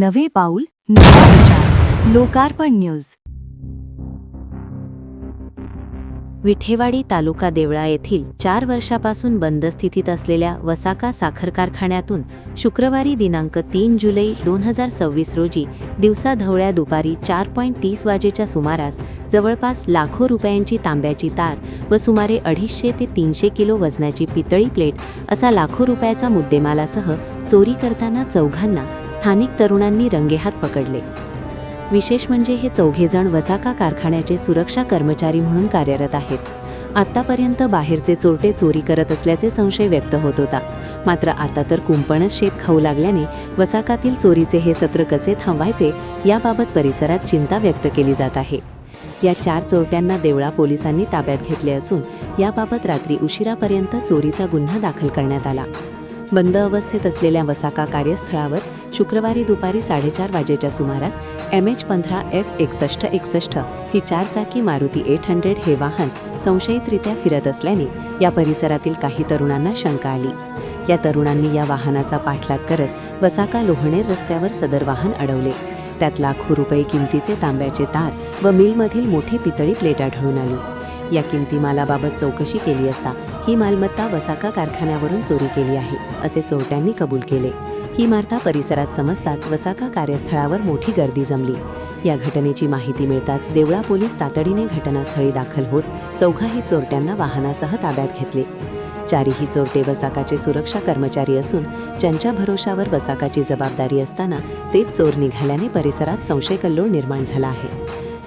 नवे पाऊल नवा विचार. लोकार्पण न्यूज. विठेवाडी तालुका देवळा येथील 4 वर्षापासून बंद स्थितीत असलेल्या वसाका साखर कारखान्यातून शुक्रवारी दिनांक 3 जुलै 2026 रोजी दिवसाढवळ्या दुपारी 4:30 वाजेच्या सुमारास जवळपास लाखो रुपयांची तांब्याची तार व सुमारे 250 ते 300 किलो वजनाची पितळी प्लेट असा लाखो रुपयाचा मुद्देमालासह चोरी करताना चौघांना स्थानिक तरुणांनी रंगेहात पकडले. विशेष म्हणजे हे चौघेजण वसाका कारखान्याचे सुरक्षा कर्मचारी म्हणून कार्यरत आहेत. आत्तापर्यंत बाहेरचे चोरटे चोरी करत असल्याचे संशय व्यक्त होत होता. मात्र आता तर कुंपणच शेत खाऊ लागल्याने वसाकातील चोरीचे हे सत्र कसे थांबवायचे याबाबत परिसरात चिंता व्यक्त केली जात आहे. या 4 चोरट्यांना देवळा पोलिसांनी ताब्यात घेतले असून याबाबत रात्री उशिरापर्यंत चोरीचा गुन्हा दाखल करण्यात आला. बंद अवस्थेत असलेल्या वसाका कार्यस्थळावर शुक्रवारी दुपारी 4:30 वाजेच्या सुमारास MH15F6161 ही 4-चाकी मारुती 800 हे वाहन संशयितरित्या फिरत असल्याने या परिसरातील काही तरुणांना शंका आली. या तरुणांनी या वाहनाचा पाठलाग करत वसाका लोहणेर रस्त्यावर सदर वाहन अडवले. त्यात लाखो रुपये किमतीचे तांब्याचे तार व मिलमधील मोठी पितळी प्लेट आढळून आली. या किमती मालाबाबत चौकशी केली असता ही मालमत्ता वसाका कारखान्यावरून चोरी केली आहे असे चोरट्यांनी कबूल केले. ही वार्ता परिसरात समजताच वसाका कार्यस्थळावर मोठी गर्दी जमली. या घटनेची माहिती मिळताच देवळा पोलीस तातडीने घटनास्थळी दाखल होत चौघाही चोरट्यांना वाहनासह ताब्यात घेतले. 4ही चोरटे वसाकाचे सुरक्षा कर्मचारी असून ज्यांच्या भरोशावर वसाकाची जबाबदारी असताना तेच चोर निघाल्याने परिसरात संशयकल्लोळ निर्माण झाला आहे.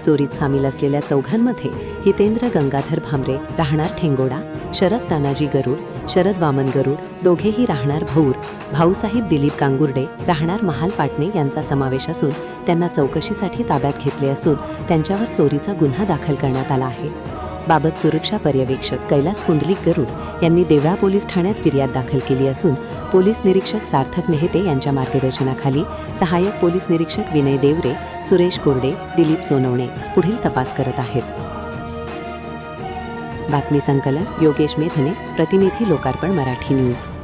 चोरीत सामील असलेल्या चौघांमध्ये हितेंद्र गंगाधर भामरे राहणार ठेंगोडा, शरद तानाजी गरुड, शरद वामन गरुड दोघेही राहणार भौर, भाऊसाहेब दिलीप कांगुर्डे राहणार महाल पाटणे यांचा समावेश असून त्यांना चौकशीसाठी ताब्यात घेतले असून त्यांच्यावर चोरीचा गुन्हा दाखल करण्यात आला आहे. बाबत सुरक्षा पर्यवेक्षक कैलास पुंडलिक गरुड यांनी देवळा पोलीस ठाण्यात फिर्याद दाखल केली असून पोलीस निरीक्षक सार्थक नेहते यांच्या मार्गदर्शनाखाली सहाय्यक पोलीस निरीक्षक विनय देवरे, सुरेश कोरडे, दिलीप सोनवणे पुढील तपास करत आहेत. बातमी संकलन योगेश मेधने, प्रतिनिधी लोकार्पण मराठी न्यूज.